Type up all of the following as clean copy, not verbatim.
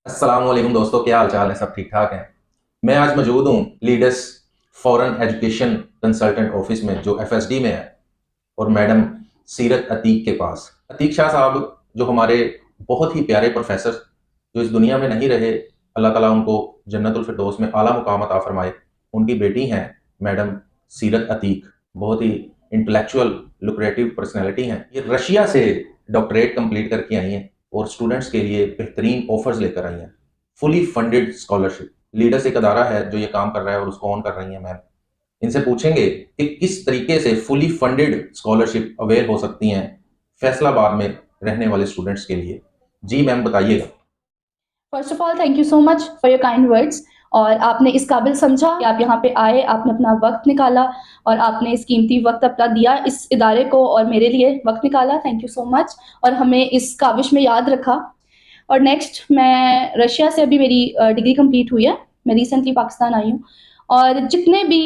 अस्सलाम वालेकुम दोस्तों, क्या हाल चाल है? सब ठीक ठाक हैं। मैं आज मौजूद हूँ leaders foreign education consultant office में जो एफएसडी में है, और मैडम सीरत अतीक के पास। अतीक शाह साहब जो हमारे बहुत ही प्यारे प्रोफेसर जो इस दुनिया में नहीं रहे, अल्लाह ताला उनको जन्नतुल फिरदौस में आला मुकाम अता फरमाए। उनकी बेटी हैं मैडम सीरत अतीक। बहुत ही इंटेलेक्चुअल लुक्रेटिव पर्सनैलिटी हैं। ये रशिया से डॉक्टरेट कंप्लीट करके आई हैं और स्टूडेंट्स के लिए बेहतरीन ऑफर्स लेकर आई हैं। Fully funded scholarship. लीडर्स एक अदारा है जो ये काम कर रहा है और उसको ऑन कर रही हैं मैम। इनसे पूछेंगे कि किस तरीके से फुली फंडेड स्कॉलरशिप अवेल हो सकती हैं फैसलाबाद में रहने वाले स्टूडेंट्स के लिए। जी मैम, बताइएगा। First of all thank you so much for your kind words. और आपने इस काबिल समझा कि आप यहाँ पे आए, आपने अपना वक्त निकाला और आपने इस कीमती वक्त अपना दिया इस इदारे को और मेरे लिए वक्त निकाला। थैंक यू सो मच और हमें इस काविश में याद रखा। और नेक्स्ट, मैं रशिया से अभी मेरी डिग्री कंप्लीट हुई है। मैं रिसेंटली पाकिस्तान आई हूँ और जितने भी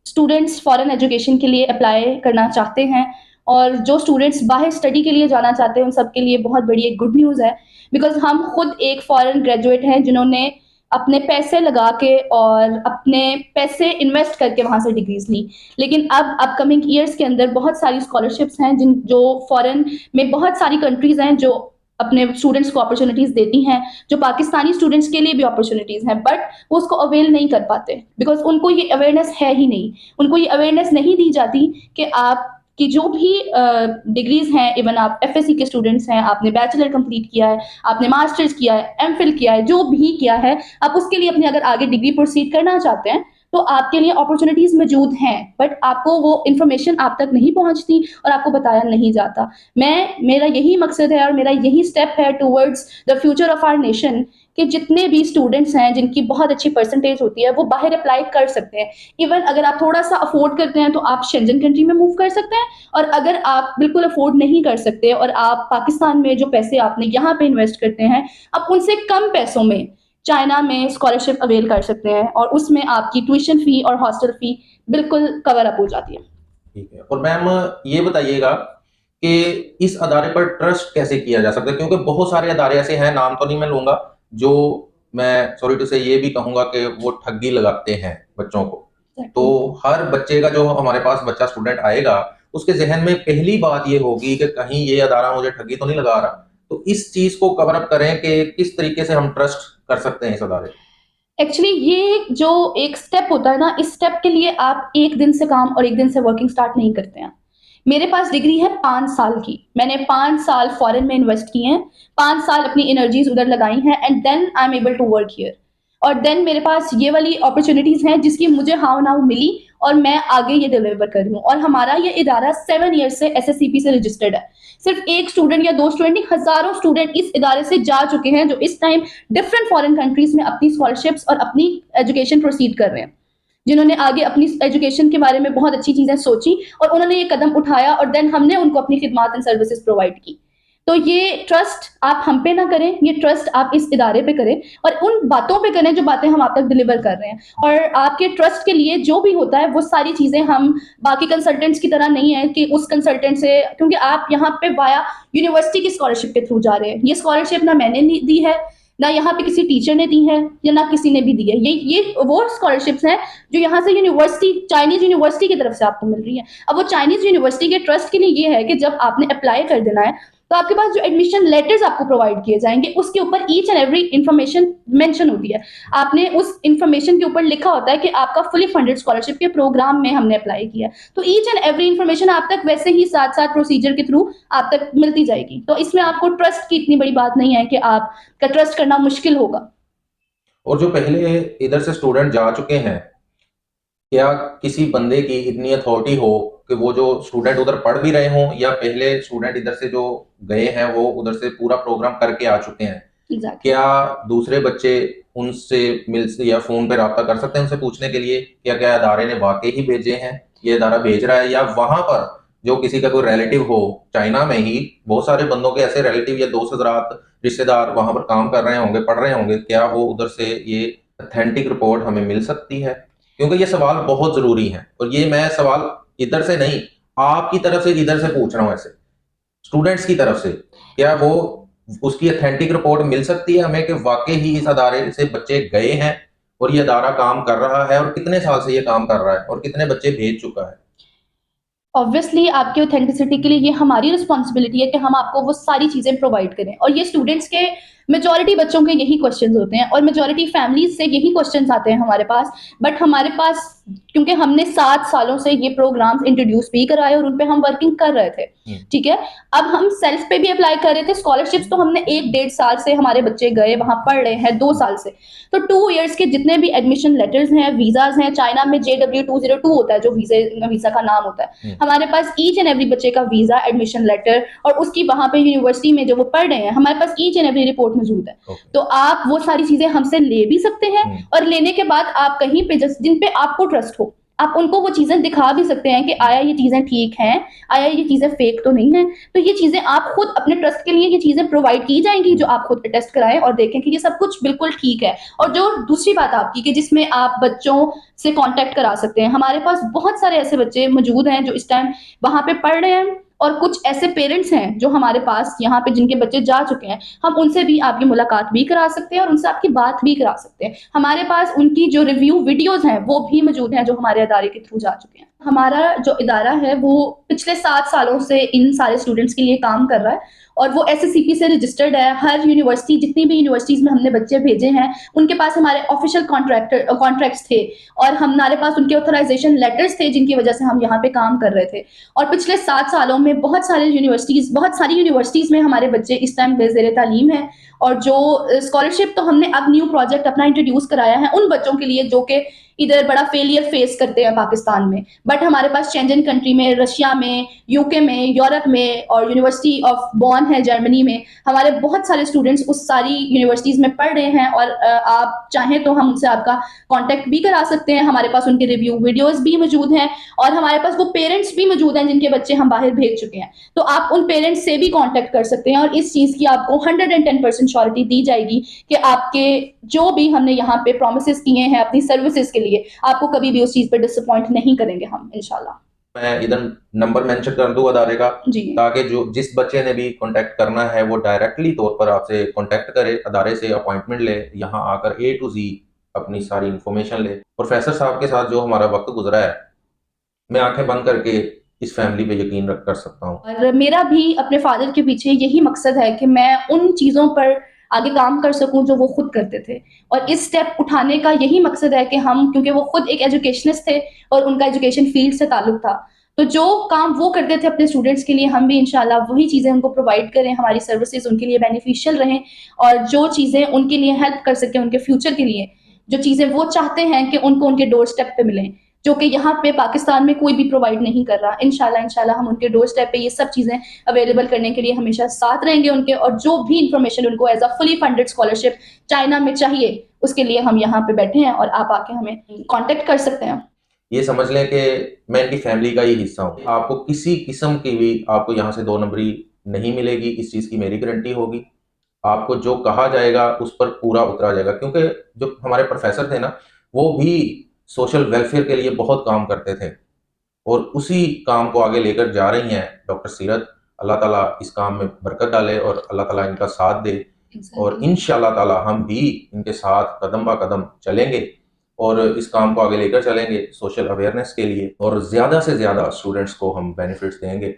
स्टूडेंट्स फॉरेन एजुकेशन के लिए अप्लाई करना चाहते हैं और जो स्टूडेंट्स बाहर स्टडी के लिए जाना चाहते हैं उन सबके लिए बहुत बड़ी एक गुड न्यूज़ है। बिकॉज हम खुद एक फॉरेन ग्रेजुएट हैं जिन्होंने अपने पैसे लगा के और अपने पैसे इन्वेस्ट करके वहाँ से डिग्रीज ली। लेकिन अब अपकमिंग ईयर्स के अंदर बहुत सारी स्कॉलरशिप्स हैं जिन जो फॉरेन में बहुत सारी कंट्रीज हैं जो अपने स्टूडेंट्स को अपॉर्चुनिटीज देती हैं, जो पाकिस्तानी स्टूडेंट्स के लिए भी अपॉर्चुनिटीज हैं, बट वो उसको अवेल नहीं कर पाते बिकॉज उनको ये अवेयरनेस है ही नहीं। उनको ये अवेयरनेस नहीं दी जाती कि आप कि जो भी डिग्रीज हैं, इवन आप एफएससी के स्टूडेंट्स हैं, आपने बैचलर कंप्लीट किया है, आपने मास्टर्स किया है, एमफिल किया है, जो भी किया है, आप उसके लिए अपने अगर आगे डिग्री प्रोसीड करना चाहते हैं तो आपके लिए अपॉर्चुनिटीज मौजूद हैं, बट आपको वो इन्फॉर्मेशन आप तक नहीं पहुंचती और आपको बताया नहीं जाता। मेरा यही मकसद है और मेरा यही स्टेप है towards the future of our nation कि जितने भी स्टूडेंट्स हैं जिनकी बहुत अच्छी परसेंटेज होती है वो बाहर अप्लाई कर सकते हैं। इवन अगर आप थोड़ा सा अफोर्ड करते हैं तो आप शेंजन कंट्री में मूव कर सकते हैं, और अगर आप बिल्कुल अफोर्ड नहीं कर सकते और आप पाकिस्तान में जो पैसे आपने यहाँ पे इन्वेस्ट करते हैं, आप उनसे कम पैसों में चाइना में स्कॉलरशिप अवेल कर सकते हैं और उसमें आपकी ट्यूशन फी और हॉस्टल फी बिल्कुल कवर अप हो जाती है। ठीक है, और मैम ये बताइएगा कि इस अदारे पर ट्रस्ट कैसे किया जा सकता है, क्योंकि बहुत सारे अदारे ऐसे हैं, नाम तो नहीं मैं लूंगा, जो मैं सॉरी टू से ये भी कहूंगा कि वो ठगी लगाते हैं बच्चों को। तो हर बच्चे का जो हमारे पास बच्चा स्टूडेंट आएगा उसके जहन में पहली बात ये होगी कि कहीं ये अदारा मुझे ठगी तो नहीं लगा रहा। तो इस चीज को कवर अप करें कि किस तरीके से हम ट्रस्ट कर सकते हैं इस अदारे। एक्चुअली ये जो एक स्टेप होता है ना, इस स्टेप के लिए आप एक दिन से काम और एक दिन से वर्किंग स्टार्ट नहीं करते हैं। मेरे पास डिग्री है 5 साल की, मैंने 5 साल फॉरेन में इन्वेस्ट किए हैं, 5 साल अपनी एनर्जीज उधर लगाई हैं and then I am able to work here. और देन मेरे पास ये वाली अपॉर्चुनिटीज हैं जिसकी मुझे हाउ नाउ मिली और मैं आगे ये डिलीवर कर रही हूँ। और हमारा ये इदारा 7 ईयर से एसएससीपी से रजिस्टर्ड है। सिर्फ एक स्टूडेंट या दो स्टूडेंट नहीं, हजारों स्टूडेंट इस इदारे से जा चुके हैं जो इस टाइम डिफरेंट फॉरेन कंट्रीज में अपनी स्कॉलरशिप्स और अपनी एजुकेशन प्रोसीड कर रहे हैं, जिन्होंने आगे अपनी एजुकेशन के बारे में बहुत अच्छी चीजें सोची और उन्होंने ये कदम उठाया और देन हमने उनको अपनी खिदमात एंड सर्विसेज प्रोवाइड की। तो ये ट्रस्ट आप हम पे ना करें, ये ट्रस्ट आप इस इदारे पे करें और उन बातों पे करें जो बातें हम आप तक डिलीवर कर रहे हैं। और आपके ट्रस्ट के लिए जो भी होता है वो सारी चीजें हम बाकी कंसल्टेंट्स की तरह नहीं है कि उस कंसल्टेंट से, क्योंकि आप यहाँ पे वाया यूनिवर्सिटी की स्कॉलरशिप के थ्रू जा रहे हैं। ये स्कॉलरशिप ना मैंने दी है, ना यहाँ पे किसी टीचर ने दी है, या ना किसी ने भी दी है। ये वो स्कॉलरशिप्स हैं जो यहाँ से यूनिवर्सिटी, चाइनीज यूनिवर्सिटी की तरफ से आपको मिल रही है। अब वो चाइनीज यूनिवर्सिटी के ट्रस्ट के लिए ये है कि जब आपने अप्लाई कर देना है तो आपके पास जो एडमिशन लेटर्स आपको प्रोवाइड किए जाएंगे उसके ऊपर each and every information mention होती है। आपने उस इंफॉर्मेशन के ऊपर लिखा होता है कि आपका फुली फंडेड स्कॉलरशिप के प्रोग्राम में हमने अप्लाई किया। तो ईच एंड एवरी इंफॉर्मेशन आप तक वैसे ही साथ साथ प्रोसीजर के थ्रू आप तक मिलती जाएगी। तो इसमें आपको ट्रस्ट की इतनी बड़ी बात नहीं है कि आपका ट्रस्ट करना मुश्किल होगा। और जो पहले इधर से स्टूडेंट जा चुके हैं, क्या किसी बंदे की इतनी अथॉरिटी हो कि वो जो स्टूडेंट उधर पढ़ भी रहे हों या पहले स्टूडेंट इधर से जो गए हैं वो उधर से पूरा प्रोग्राम करके आ चुके हैं, एग्जैक्टली। क्या दूसरे बच्चे उनसे मिल या फोन पे राब्ता कर सकते हैं उनसे पूछने के लिए क्या क्या अदारे ने वाकई ही भेजे हैं, ये अदारा भेज रहा है, या वहां पर जो किसी का कोई रिलेटिव हो चाइना में ही, बहुत सारे बंदों के ऐसे रिलेटिव या दोस्त हजरात रिश्तेदार वहां पर काम कर रहे होंगे, पढ़ रहे होंगे, क्या वो उधर से ये अथेंटिक रिपोर्ट हमें मिल सकती है? क्योंकि ये सवाल बहुत जरूरी है और ये मैं सवाल इधर से नहीं आपकी तरफ से इधर से पूछ रहा हूँ, ऐसे स्टूडेंट्स की तरफ से, क्या वो उसकी ऑथेंटिक रिपोर्ट मिल सकती है हमें कि वाकई ही इस अदारे से बच्चे गए हैं और ये अदारा काम कर रहा है, और कितने साल से ये काम कर रहा है और कितने बच्चे भेज चुका है? ऑब्वियसली आपकी ऑथेंटिसिटी के लिए ये हमारी रिस्पॉन्सिबिलिटी है कि हम आपको वो सारी चीज़ें प्रोवाइड करें, और ये स्टूडेंट्स के मेजॉरिटी बच्चों के यही क्वेश्चंस होते हैं और मेजॉरिटी फैमिलीज से यही क्वेश्चंस आते हैं हमारे पास। बट हमारे पास, क्योंकि हमने 7 सालों से ये प्रोग्राम्स इंट्रोड्यूस भी कराए और उन पे हम वर्किंग कर रहे थे, ठीक है। अब हम सेल्फ पे भी अप्लाई कर रहे थे। स्कॉलरशिप्स तो हमने 1-1.5 साल से हमारे बच्चे गए वहां पढ़ रहे हैं, 2 साल से। तो 2 इयर्स के जितने भी एडमिशन लेटर्स हैं, वीजाज हैं, चाइना में JW202 होता है जो वीजा का नाम होता है, हमारे पास ईच एंड एवरी बच्चे का वीजा, एडमिशन लेटर और उसकी वहां पे यूनिवर्सिटी में जो वो पढ़ रहे हैं, हमारे पास ईच एंड एवरी रिपोर्ट मौजूद है। तो आप वो सारी चीजें हमसे ले भी सकते हैं और लेने के बाद आप कहीं पे जिन पे आपको ट्रस्ट हो, आप उनको वो चीजें दिखा भी सकते हैं कि आया ये चीजें ठीक हैं, आया ये चीजें फेक तो नहीं है। तो ये चीजें आप खुद अपने ट्रस्ट के लिए ये चीजें प्रोवाइड की जाएंगी जो आप खुद टेस्ट कराएं और देखें कि ये सब कुछ बिल्कुल ठीक है। और जो दूसरी बात आपकी कि जिसमें आप बच्चों से कांटेक्ट करा सकते हैं, हमारे पास बहुत सारे ऐसे बच्चे मौजूद हैं जो इस टाइम वहां पे पढ़ रहे हैं, और कुछ ऐसे पेरेंट्स हैं जो हमारे पास यहाँ पे जिनके बच्चे जा चुके हैं, हम उनसे भी आपकी मुलाकात भी करा सकते हैं और उनसे आपकी बात भी करा सकते हैं। हमारे पास उनकी जो रिव्यू वीडियोस हैं वो भी मौजूद हैं जो हमारे इदारे के थ्रू जा चुके हैं। हमारा जो इदारा है वो पिछले 7 सालों से इन सारे स्टूडेंट्स के लिए काम कर रहा है और वो SSCP से रजिस्टर्ड है। हर यूनिवर्सिटी, जितनी भी यूनिवर्सिटीज में हमने बच्चे भेजे हैं, उनके पास हमारे ऑफिशियल कॉन्ट्रैक्ट्स थे और हमारे पास उनके ऑथराइजेशन लेटर्स थे जिनकी वजह से हम यहाँ पे काम कर रहे थे। और पिछले 7 सालों में बहुत सारी यूनिवर्सिटीज में हमारे बच्चे इस टाइम बेज़ेरे तालीम है। और जो स्कॉलरशिप तो हमने अब न्यू प्रोजेक्ट अपना इंट्रोड्यूस कराया है उन बच्चों के लिए जो कि इधर बड़ा फेलियर फेस करते हैं पाकिस्तान में, बट हमारे पास शेंजन कंट्री में, रशिया में, UK में, यूरोप में और यूनिवर्सिटी ऑफ बॉन है जर्मनी में, हमारे बहुत सारे स्टूडेंट्स उस सारी यूनिवर्सिटीज में पढ़ रहे हैं। और आप चाहें तो हम उनसे आपका कांटेक्ट भी करा सकते हैं। हमारे पास उनके रिव्यू वीडियोस भी मौजूद हैं और हमारे पास वो पेरेंट्स भी मौजूद हैं जिनके बच्चे हम बाहर भेज चुके हैं। तो आप उन पेरेंट्स से भी कांटेक्ट कर सकते हैं और इस चीज की आपको 110% श्योरिटी दी जाएगी कि आपके जो भी हमने यहाँ पे प्रोमिसेस किए हैं अपनी सर्विसेज के लिए, आपको कभी भी उस चीज पे डिसअपॉइंट नहीं करेंगे हम, इंशाल्लाह। मैं इधर नंबर मेंशन कर दूं अदारे का, ताकि जो जिस बच्चे ने भी कांटेक्ट करना है वो डायरेक्टली तौर पर आपसे कांटेक्ट करे, अदारे से अपॉइंटमेंट ले, यहाँ आकर A to Z अपनी सारी इंफॉर्मेशन ले। प्रोफेसर साहब के साथ जो हमारा वक्त गुजरा है, मैं आंखें बंद करके इस फैमिली पे यकीन रख कर सकता हूँ। और मेरा भी अपने फादर के पीछे यही मकसद है कि मैं उन चीज़ों पर आगे काम कर सकूं जो वो खुद करते थे, और इस स्टेप उठाने का यही मकसद है कि हम, क्योंकि वो खुद एक एजुकेशनिस्ट थे और उनका एजुकेशन फील्ड से ताल्लुक था, तो जो काम वो करते थे अपने स्टूडेंट्स के लिए हम भी इंशाल्लाह वही चीज़ें उनको प्रोवाइड करें, हमारी सर्विसेज उनके लिए बेनिफिशियल रहें और जो चीज़ें उनके लिए हेल्प कर सकें उनके फ्यूचर के लिए, जो चीज़ें वो चाहते हैं कि उनको उनके डोर स्टेप पे मिलें, जो कि यहाँ पे पाकिस्तान में कोई भी प्रोवाइड नहीं कर रहा। इंशाल्लाह हम उनके डोर स्टेप पे ये सब चीज़ें अवेलेबल करने के लिए हमेशा साथ रहेंगे उनके, और जो भी इंफॉर्मेशन उनको as a fully funded scholarship China में चाहिए उसके लिए हम यहाँ पे बैठे हैं और आप आके हमें कांटेक्ट कर सकते हैं। ये समझ लें कि मैं इनकी फैमिली का ही हिस्सा हूँ। आपको किसी किस्म की भी आपको यहाँ से 2 नंबरी नहीं मिलेगी, इस चीज़ की मेरी गारंटी होगी। आपको जो कहा जाएगा उस पर पूरा उतरा जाएगा, क्योंकि जो हमारे प्रोफेसर थे ना, वो भी सोशल वेलफेयर के लिए बहुत काम करते थे और उसी काम को आगे लेकर जा रही हैं डॉक्टर सीरत। अल्लाह ताला इस काम में बरकत डाले और अल्लाह ताला इनका साथ दे। और इंशाअल्लाह ताला हम भी इनके साथ कदम बा कदम चलेंगे और इस काम को आगे लेकर चलेंगे सोशल अवेयरनेस के लिए, और ज़्यादा से ज़्यादा स्टूडेंट्स को हम बेनिफिट्स देंगे।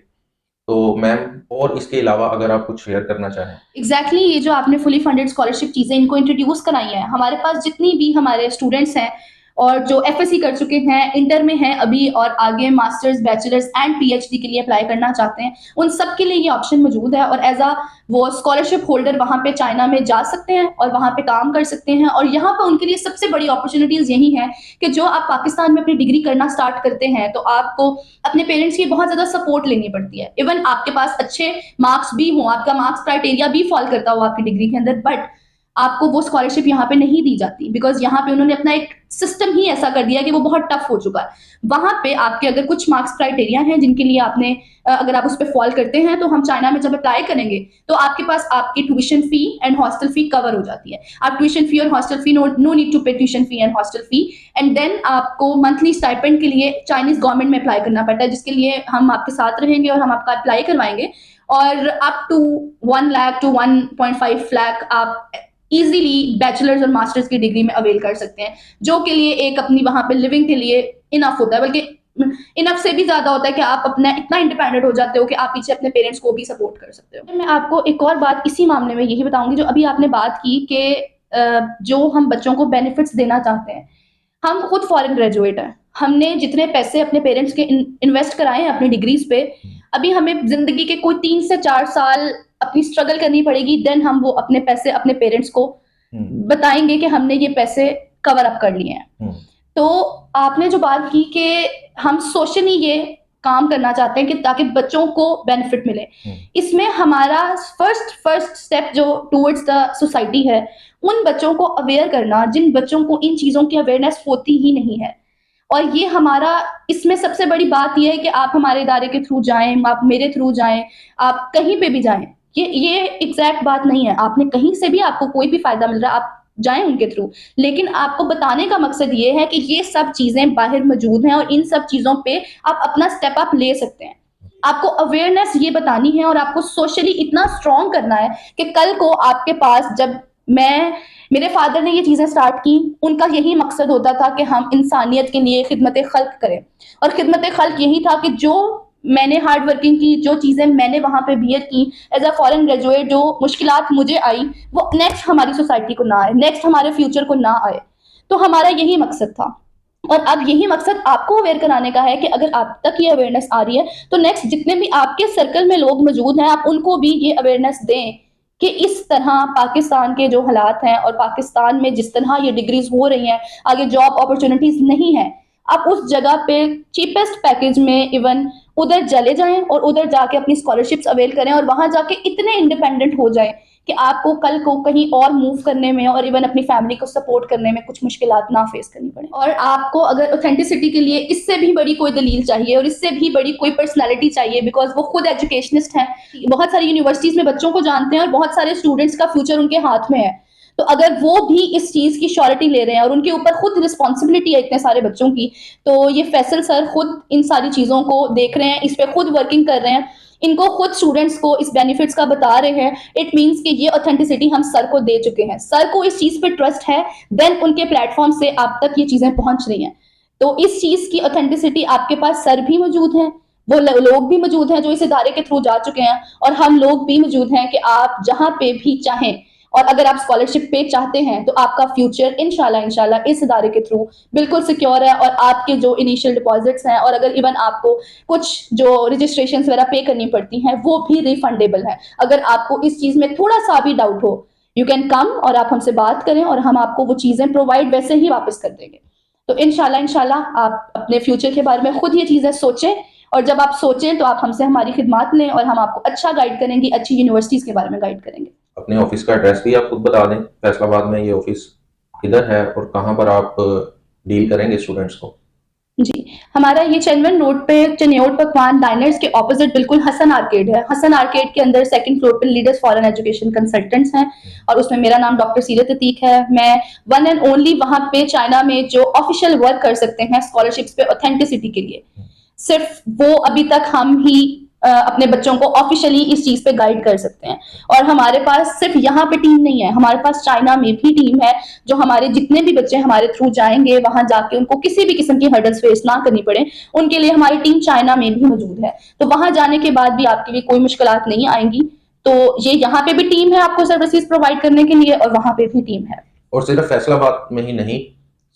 तो मैम, और इसके अलावा अगर आप कुछ शेयर करना चाहें। एग्जैक्टली ये जो आपने फुली फंडेड स्कॉलरशिप चीज़ें इनको इंट्रोड्यूस कराई हैं, हमारे पास जितनी भी हमारे स्टूडेंट्स हैं और जो FSC कर चुके हैं, इंटर में हैं अभी और आगे मास्टर्स, बैचलर्स एंड PhD के लिए अप्लाई करना चाहते हैं, उन सब के लिए ये ऑप्शन मौजूद है और एज अ वो स्कॉलरशिप होल्डर वहाँ पे चाइना में जा सकते हैं और वहाँ पे काम कर सकते हैं। और यहाँ पर उनके लिए सबसे बड़ी अपॉर्चुनिटीज़ यही है कि जो आप पाकिस्तान में अपनी डिग्री करना स्टार्ट करते हैं तो आपको अपने पेरेंट्स की बहुत ज़्यादा सपोर्ट लेनी पड़ती है। इवन आपके पास अच्छे मार्क्स भी हों, आपका मार्क्स क्राइटेरिया भी फॉल करता हो आपकी डिग्री के अंदर, बट आपको वो स्कॉलरशिप यहाँ पे नहीं दी जाती, बिकॉज यहाँ पे उन्होंने अपना एक सिस्टम ही ऐसा कर दिया कि वो बहुत टफ हो चुका है। वहाँ पे आपके अगर कुछ मार्क्स क्राइटेरिया हैं जिनके लिए आपने अगर आप उस पर फॉल करते हैं तो हम चाइना में जब अप्लाई करेंगे तो आपके पास आपकी tuition fee and hostel fee cover हो जाती है। आप ट्यूशन फी और hostel fee, no need to pay tuition fee and hostel fee, and then आपको मंथली स्टाइपेंड के लिए चाइनीज गवर्नमेंट में अप्लाई करना पड़ता है, जिसके लिए हम आपके साथ रहेंगे और हम आपका अप्लाई करवाएंगे और up to 1 lakh to 1.5 lakh आप इजीली बैचलर्स और मास्टर्स की डिग्री में अवेल कर सकते हैं, जो के लिए एक अपनी वहां पे लिविंग के लिए इनफ होता है, बल्कि इनफ से भी ज्यादा होता है कि आप अपना इतना इंडिपेंडेंट हो जाते हो कि आप पीछे अपने पेरेंट्स को भी सपोर्ट कर सकते हो। मैं आपको एक और बात इसी मामले में यही बताऊंगी, जो अभी आपने बात की कि जो हम बच्चों को बेनिफिट्स देना चाहते हैं, हम खुद फॉरेन ग्रेजुएट हैं, हमने जितने पैसे अपने पेरेंट्स के इन्वेस्ट कराए हैं अपनी डिग्रीज पे, अभी हमें जिंदगी के कोई 3 से 4 साल अपनी स्ट्रगल करनी पड़ेगी, देन हम वो अपने पैसे अपने पेरेंट्स को बताएंगे कि हमने ये पैसे कवर अप कर लिए हैं। तो आपने जो बात की कि हम सोशली ये काम करना चाहते हैं कि ताकि बच्चों को बेनिफिट मिले, इसमें हमारा फर्स्ट स्टेप जो टुवर्ड्स द सोसाइटी है, उन बच्चों को अवेयर करना जिन बच्चों को इन चीजों की अवेयरनेस होती ही नहीं है। और ये हमारा इसमें सबसे बड़ी बात यह है कि आप हमारे इदारे के थ्रू जाएं, आप मेरे थ्रू जाएं, आप कहीं पे भी जाएं, ये एग्जैक्ट बात नहीं है, आपने कहीं से भी आपको कोई भी फायदा मिल रहा है आप जाएं उनके थ्रू, लेकिन आपको बताने का मकसद ये है कि ये सब चीजें बाहर मौजूद हैं और इन सब चीजों पे आप अपना स्टेप अप ले सकते हैं। आपको अवेयरनेस ये बतानी है और आपको सोशली इतना स्ट्रॉन्ग करना है कि कल को आपके पास, जब मेरे फादर ने ये चीजें स्टार्ट की, उनका यही मकसद होता था कि हम इंसानियत के लिए खिदमत खल्क करें, और खिदमत खल्क यही था कि जो मैंने हार्ड वर्किंग की, जो चीजें मैंने वहां पे बीएड की एज अ फॉरेन ग्रेजुएट, जो मुश्किलात मुझे आई वो नेक्स्ट हमारी सोसाइटी को ना आए, नेक्स्ट हमारे फ्यूचर को ना आए। तो हमारा यही मकसद था, और अब यही मकसद आपको अवेयर कराने का है कि अगर आप तक ये अवेयरनेस आ रही है तो नेक्स्ट जितने भी आपके सर्कल में लोग मौजूद हैं, आप उनको भी ये अवेयरनेस दें कि इस तरह पाकिस्तान के जो हालात हैं और पाकिस्तान में जिस तरह ये डिग्रीज हो रही हैं, आगे जॉब अपॉर्चुनिटीज नहीं है, आप उस जगह पे चीपेस्ट पैकेज में इवन उधर चले जाएं और उधर जाके अपनी स्कॉलरशिप्स अवेल करें और वहां जाके इतने इंडिपेंडेंट हो जाएं कि आपको कल को कहीं और मूव करने में और इवन अपनी फैमिली को सपोर्ट करने में कुछ मुश्किलात ना फेस करनी पड़े। और आपको अगर ऑथेंटिसिटी के लिए इससे भी बड़ी कोई दलील चाहिए और इससे भी बड़ी कोई पर्सनालिटी चाहिए, बिकॉज वो खुद एजुकेशनिस्ट हैं, बहुत सारी यूनिवर्सिटीज में बच्चों को जानते हैं और बहुत सारे स्टूडेंट्स का फ्यूचर उनके हाथ में है, तो अगर वो भी इस चीज की श्योरिटी ले रहे हैं और उनके ऊपर खुद रिस्पॉन्सिबिलिटी है इतने सारे बच्चों की, तो ये फैसल सर खुद इन सारी चीजों को देख रहे हैं, इस पे खुद वर्किंग कर रहे हैं, इनको खुद स्टूडेंट्स को इस बेनिफिट्स का बता रहे हैं। इट मींस कि ये ऑथेंटिसिटी हम सर को दे चुके हैं, सर को इस चीज पे ट्रस्ट है, देन उनके प्लेटफॉर्म से आप तक ये चीजें पहुंच रही हैं। तो इस चीज की ऑथेंटिसिटी आपके पास सर भी मौजूद है, वो लोग भी मौजूद हैं जो इस इदारे के थ्रू जा चुके हैं, और हम लोग भी मौजूद हैं कि आप जहां पे भी चाहें, और अगर आप स्कॉलरशिप पे चाहते हैं तो आपका फ्यूचर इंशाल्लाह इस इदारे के थ्रू बिल्कुल सिक्योर है, और आपके जो इनिशियल डिपॉजिट्स हैं और अगर इवन आपको कुछ जो रजिस्ट्रेशन वगैरह पे करनी पड़ती हैं वो भी रिफंडेबल है। अगर आपको इस चीज में थोड़ा सा भी डाउट हो, यू कैन कम और आप हमसे बात करें और हम आपको वो चीजें प्रोवाइड वैसे ही वापस कर देंगे। तो इंशाल्लाह आप अपने फ्यूचर के बारे में खुद ये चीजें सोचें, और जब आप सोचें तो आप हमसे हमारी खिदमत लें और हम आपको अच्छा गाइड करेंगे, अच्छी यूनिवर्सिटीज के बारे में गाइड करेंगे। अपने ऑफिस का एड्रेस भी आप खुद बता दें, फैसलाबाद में ये ऑफिस किधर है और कहाँ पर आप डील करेंगे स्टूडेंट्स को? जी, हमारा ये चेनवन रोड पे चनियोट पकवान डाइनर्स के ऑपोजिट बिल्कुल हसन आर्केड है। हसन आर्केड के अंदर सेकंड फ्लोर पे लीडर्स फॉरेन एजुकेशन कंसल्टेंट्स हैं, और उसमें मेरा नाम डॉक्टर सीरत अतीक है। मैं वन एंड ओनली वहां पे चाइना में जो ऑफिशियल वर्क कर सकते हैं स्कॉलरशिप्स पे ऑथेंटिसिटी के लिए, सिर्फ वो अभी तक हम ही अपने बच्चों को ऑफिशियली इस चीज पे गाइड कर सकते हैं। और हमारे पास सिर्फ यहाँ पे टीम नहीं है, हमारे पास चाइना में भी टीम है, जो हमारे जितने भी बच्चे हमारे थ्रू जाएंगे वहां जाके उनको किसी भी किस्म की हर्डल्स फेस ना करनी पड़े, उनके लिए हमारी टीम चाइना में भी मौजूद है। तो वहां जाने के बाद भी आपके लिए कोई मुश्किलात नहीं आएंगी। तो ये यहाँ पे भी टीम है आपको सर्विसेज प्रोवाइड करने के लिए, और वहां पे भी टीम है। और सिर्फ फैसलाबाद में ही नहीं,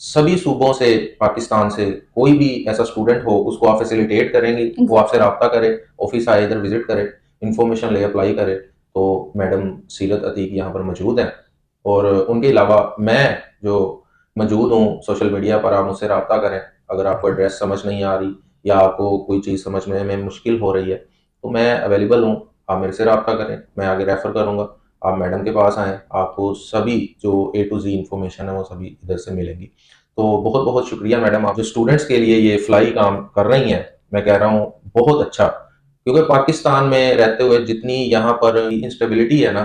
सभी सूबों से, पाकिस्तान से कोई भी ऐसा स्टूडेंट हो उसको आप फैसिलिटेट करेंगे, वो आपसे रब्ता करे, ऑफिस आए, इधर विजिट करे, इंफॉर्मेशन ले, अप्लाई करे। तो मैडम सीरत अतीक यहाँ पर मौजूद हैं, और उनके अलावा मैं जो मौजूद हूँ सोशल मीडिया पर, आप मुझसे रब्ता करें। अगर आपको एड्रेस समझ नहीं आ रही या आपको कोई चीज़ समझने में मुश्किल हो रही है तो मैं अवेलेबल हूँ, आप मेरे से रब्ता करें, मैं आगे रेफ़र करूँगा, आप मैडम के पास आएँ, आपको सभी जो A to Z इंफॉर्मेशन है वो सभी इधर से मिलेंगी। तो बहुत बहुत शुक्रिया मैडम, आप जो स्टूडेंट्स के लिए ये फ्लाई काम कर रही हैं, मैं कह रहा हूँ बहुत अच्छा, क्योंकि पाकिस्तान में रहते हुए जितनी यहाँ पर इंस्टेबिलिटी है ना,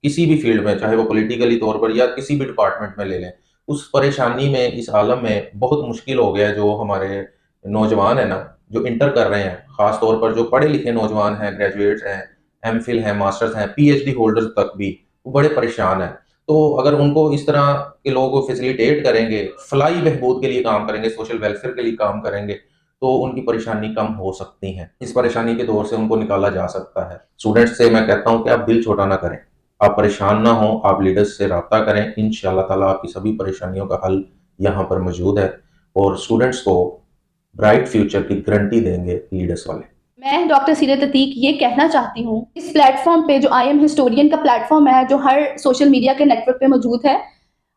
किसी भी फील्ड में, चाहे वो पॉलिटिकली तौर पर या किसी भी डिपार्टमेंट में ले लें, उस परेशानी में, इस आलम में बहुत मुश्किल हो गया है। जो हमारे नौजवान है ना, जो इंटर कर रहे हैं, ख़ास तौर पर जो पढ़े लिखे नौजवान हैं, ग्रेजुएट्स हैं, एमफिल हैं, मास्टर्स हैं, पीएचडी होल्डर्स तक भी वो बड़े परेशान हैं। तो अगर उनको इस तरह के लोगों को फैसिलिटेट करेंगे, फलाही बहबूद के लिए काम करेंगे, सोशल वेलफेयर के लिए काम करेंगे, तो उनकी परेशानी कम हो सकती है। इस परेशानी के दौर से उनको निकाला जा सकता है। स्टूडेंट्स से मैं कहता हूँ कि आप दिल छोटा ना करें, आप परेशान ना हो, आप लीडर्स से राब्ता करें। इंशाअल्लाह ताला आपकी सभी परेशानियों का हल यहाँ पर मौजूद है और स्टूडेंट्स को ब्राइट फ्यूचर की गारंटी देंगे लीडर्स वाले। मैं डॉक्टर सीरत अतीक ये कहना चाहती हूँ, इस प्लेटफॉर्म पे जो आई एम हिस्टोरियन का प्लेटफॉर्म है, जो हर सोशल मीडिया के नेटवर्क पे मौजूद है,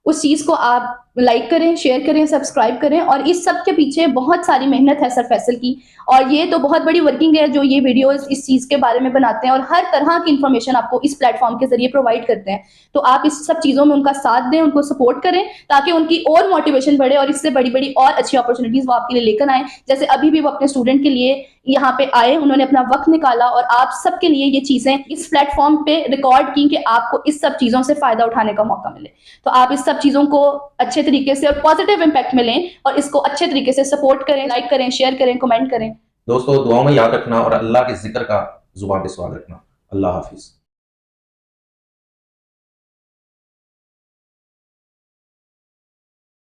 उस चीज़ को आप लाइक करें, शेयर करें, सब्सक्राइब करें। और इस सब के पीछे बहुत सारी मेहनत है सर फैसल की, और ये तो बहुत बड़ी वर्किंग है जो ये वीडियोस इस चीज़ के बारे में बनाते हैं और हर तरह की इन्फॉर्मेशन आपको इस प्लेटफॉर्म के जरिए प्रोवाइड करते हैं। तो आप इस सब चीज़ों में उनका साथ दें, उनको सपोर्ट करें, ताकि उनकी और मोटिवेशन बढ़े और इससे बड़ी बड़ी और अच्छी अपॉर्चुनिटीज़ वो आपके लिए लेकर आए। जैसे अभी भी वो अपने स्टूडेंट के लिए यहाँ पे आए, उन्होंने अपना वक्त निकाला और आप सबके लिए ये चीज़ें इस प्लेटफॉर्म पे रिकॉर्ड की कि आपको इस सब चीज़ों से फ़ायदा उठाने का मौका मिले। तो आप इस सब चीज़ों को अच्छे तरीके से और पॉजिटिव इम्पैक्ट में लें और इसको अच्छे तरीके से सपोर्ट करें, लाइक करें, शेयर करें, कमेंट करें। दोस्तों दुआओं में याद रखना और अल्लाह के जिक्र का जुबान पे सवाल रखना। अल्लाह हाफिज।